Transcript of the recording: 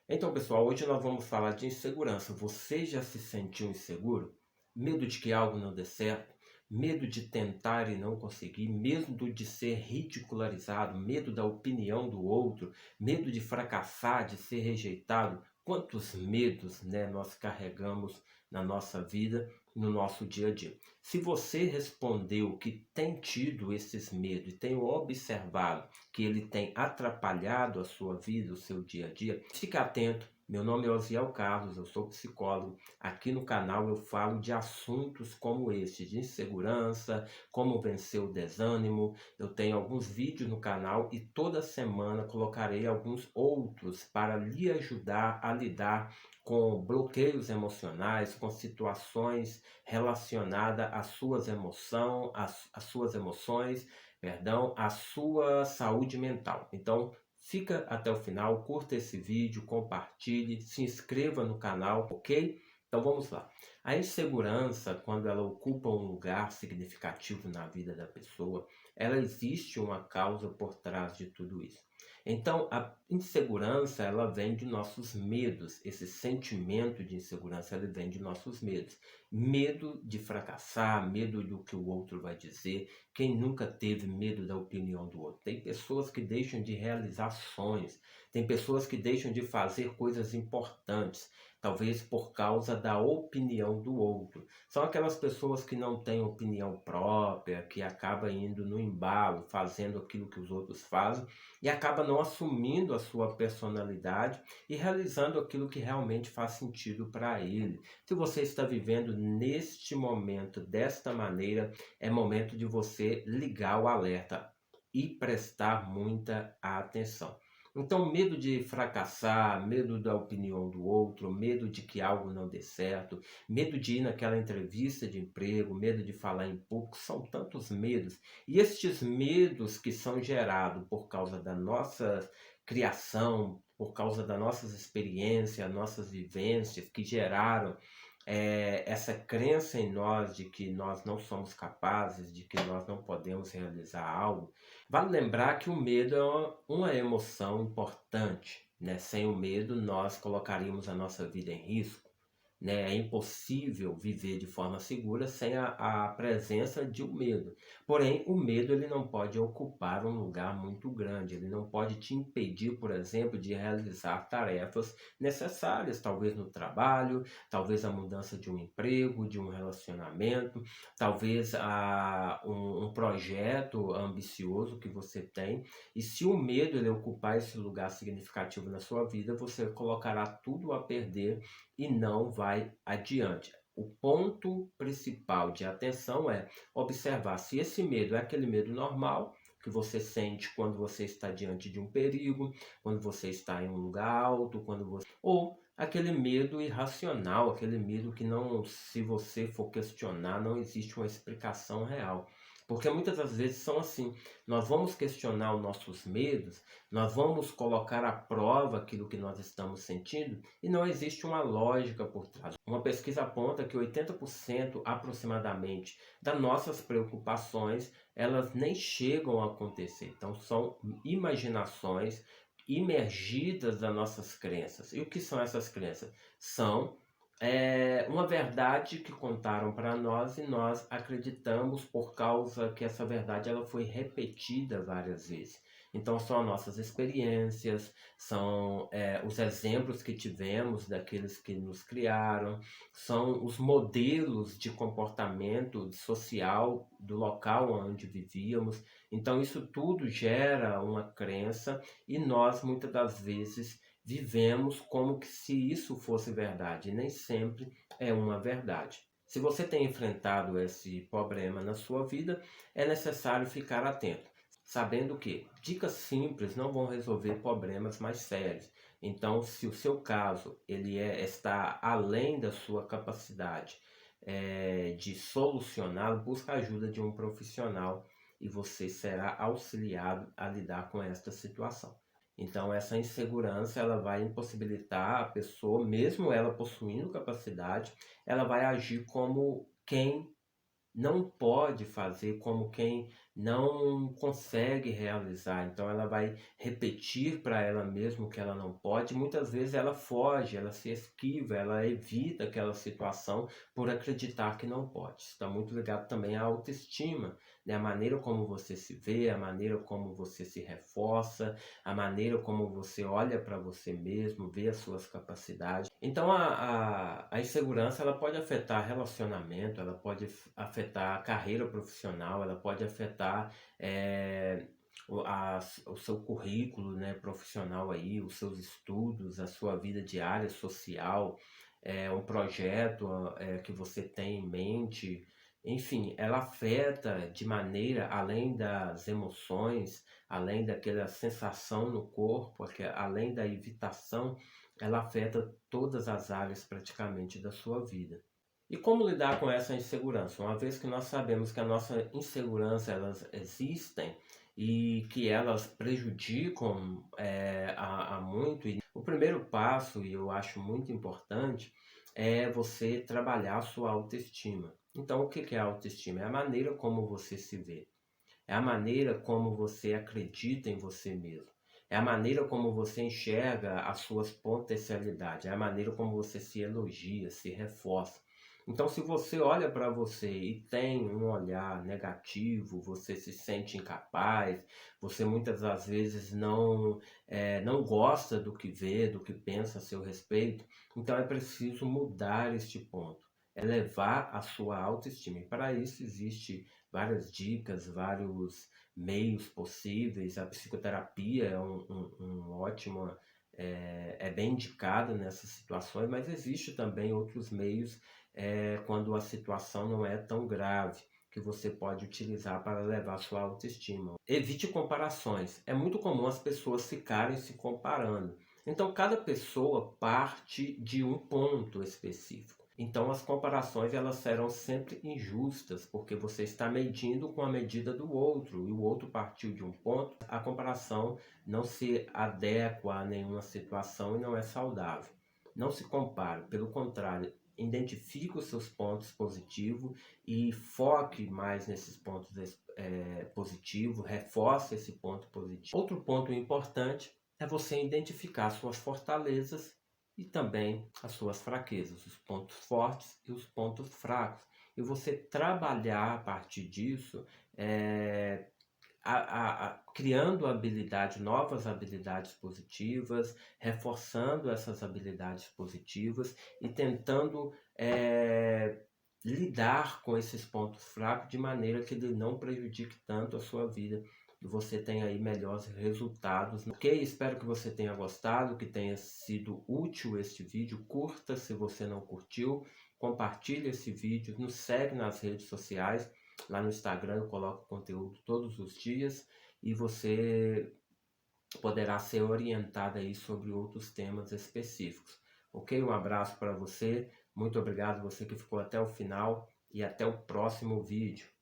Então, pessoal, hoje nós vamos falar de insegurança. Você já se sentiu inseguro? Medo de que algo não dê certo? Medo de tentar e não conseguir? Medo de ser ridicularizado? Medo da opinião do outro? Medo de fracassar, de ser rejeitado? Quantos medos, né, nós carregamos na nossa vida, no nosso dia a dia? Se você respondeu que tem tido esses medos e tem observado que ele tem atrapalhado a sua vida, o seu dia a dia, fique atento. Meu nome é Osiel Carlos, eu sou psicólogo. Aqui no canal eu falo de assuntos como este, de insegurança, como vencer o desânimo. Eu tenho alguns vídeos no canal e toda semana colocarei alguns outros para lhe ajudar a lidar com bloqueios emocionais, com situações relacionadas às suas emoções, perdão, à sua saúde mental. Então, fica até o final, curta esse vídeo, compartilhe, se inscreva no canal, ok? Então vamos lá. A insegurança, quando ela ocupa um lugar significativo na vida da pessoa, ela existe uma causa por trás de tudo isso. Então, a insegurança, ela vem de nossos medos. Esse sentimento de insegurança, ele vem de nossos medos. Medo de fracassar, medo do que o outro vai dizer. Quem nunca teve medo da opinião do outro? Tem pessoas que deixam de realizar sonhos, tem pessoas que deixam de fazer coisas importantes, talvez por causa da opinião do outro. São aquelas pessoas que não têm opinião própria, que acabam indo no embalo, fazendo aquilo que os outros fazem e acaba não assumindo a sua personalidade e realizando aquilo que realmente faz sentido para ele. Se você está vivendo neste momento desta maneira, é momento de você ligar o alerta e prestar muita atenção. Então, medo de fracassar, medo da opinião do outro, medo de que algo não dê certo, medo de ir naquela entrevista de emprego, medo de falar em público, são tantos medos. E estes medos que são gerados por causa da nossa criação, por causa das nossas experiências, nossas vivências, que geraram essa crença em nós de que nós não somos capazes, de que nós não podemos realizar algo. Vale lembrar que o medo é uma emoção importante, né? Sem o medo, nós colocaríamos a nossa vida em risco, né? É impossível viver de forma segura sem a presença de um medo. Porém, o medo ele não pode ocupar um lugar muito grande, ele não pode te impedir, por exemplo, de realizar tarefas necessárias, talvez no trabalho, talvez a mudança de um emprego, de um relacionamento, talvez um projeto ambicioso que você tem. E se o medo ele ocupar esse lugar significativo na sua vida, você colocará tudo a perder e não vai adiante. O ponto principal de atenção é observar se esse medo é aquele medo normal que você sente quando você está diante de um perigo, quando você está em um lugar alto, ou aquele medo irracional, aquele medo que não, se você for questionar, não existe uma explicação real. Porque muitas das vezes são assim, nós vamos questionar os nossos medos, nós vamos colocar à prova aquilo que nós estamos sentindo e não existe uma lógica por trás. Uma pesquisa aponta que 80% aproximadamente das nossas preocupações, elas nem chegam a acontecer. Então são imaginações imergidas das nossas crenças. E o que são essas crenças? São uma verdade que contaram para nós e nós acreditamos por causa que essa verdade ela foi repetida várias vezes. Então são as nossas experiências, são os exemplos que tivemos daqueles que nos criaram, são os modelos de comportamento social do local onde vivíamos. Então isso tudo gera uma crença e nós muitas das vezes vivemos como que se isso fosse verdade, e nem sempre é uma verdade. Se você tem enfrentado esse problema na sua vida, é necessário ficar atento, sabendo que dicas simples não vão resolver problemas mais sérios. Então, se o seu caso está além da sua capacidade de solucionar, busca a ajuda de um profissional e você será auxiliado a lidar com esta situação. Então essa insegurança ela vai impossibilitar a pessoa, mesmo ela possuindo capacidade, ela vai agir como quem não pode fazer, como quem não consegue realizar. Então ela vai repetir para ela mesma o que ela não pode. Muitas vezes ela foge, ela se esquiva, ela evita aquela situação por acreditar que não pode. Está muito ligado também à autoestima, né? A maneira como você se vê, a maneira como você se reforça, a maneira como você olha para você mesmo, vê as suas capacidades. Então a insegurança ela pode afetar relacionamento, ela pode afetar a carreira profissional, ela pode afetar o seu currículo, né, profissional aí, os seus estudos, a sua vida diária, social, um projeto que você tem em mente. Enfim, ela afeta de maneira, além das emoções, além daquela sensação no corpo, além da evitação, ela afeta todas as áreas praticamente da sua vida. E como lidar com essa insegurança? Uma vez que nós sabemos que a nossa insegurança elas existem e que elas prejudicam a muito, e o primeiro passo, e eu acho muito importante, é você trabalhar a sua autoestima. Então, o que é a autoestima? É a maneira como você se vê. É a maneira como você acredita em você mesmo. É a maneira como você enxerga as suas potencialidades. É a maneira como você se elogia, se reforça. Então, se você olha para você e tem um olhar negativo, você se sente incapaz, você muitas das vezes não gosta do que vê, do que pensa a seu respeito, então é preciso mudar este ponto, elevar a sua autoestima. E para isso existe várias dicas, vários meios possíveis. A psicoterapia é um ótimo, é bem indicada nessas situações, mas existe também outros meios quando a situação não é tão grave, que você pode utilizar para levar sua autoestima. Evite comparações. É muito comum as pessoas ficarem se comparando. Então, cada pessoa parte de um ponto específico. Então, as comparações elas serão sempre injustas, porque você está medindo com a medida do outro, e o outro partiu de um ponto. A comparação não se adequa a nenhuma situação e não é saudável. Não se compare, pelo contrário, identifique os seus pontos positivos e foque mais nesses pontos positivos, reforce esse ponto positivo. Outro ponto importante é você identificar suas fortalezas e também as suas fraquezas, os pontos fortes e os pontos fracos. E você trabalhar a partir disso, criando habilidades, novas habilidades positivas, reforçando essas habilidades positivas e tentando lidar com esses pontos fracos de maneira que ele não prejudique tanto a sua vida e você tenha aí melhores resultados. Ok? Espero que você tenha gostado, que tenha sido útil este vídeo. Curta se você não curtiu, compartilhe esse vídeo, nos segue nas redes sociais. Lá no Instagram eu coloco conteúdo todos os dias e você poderá ser orientado aí sobre outros temas específicos. Ok? Um abraço para você, muito obrigado você que ficou até o final e até o próximo vídeo.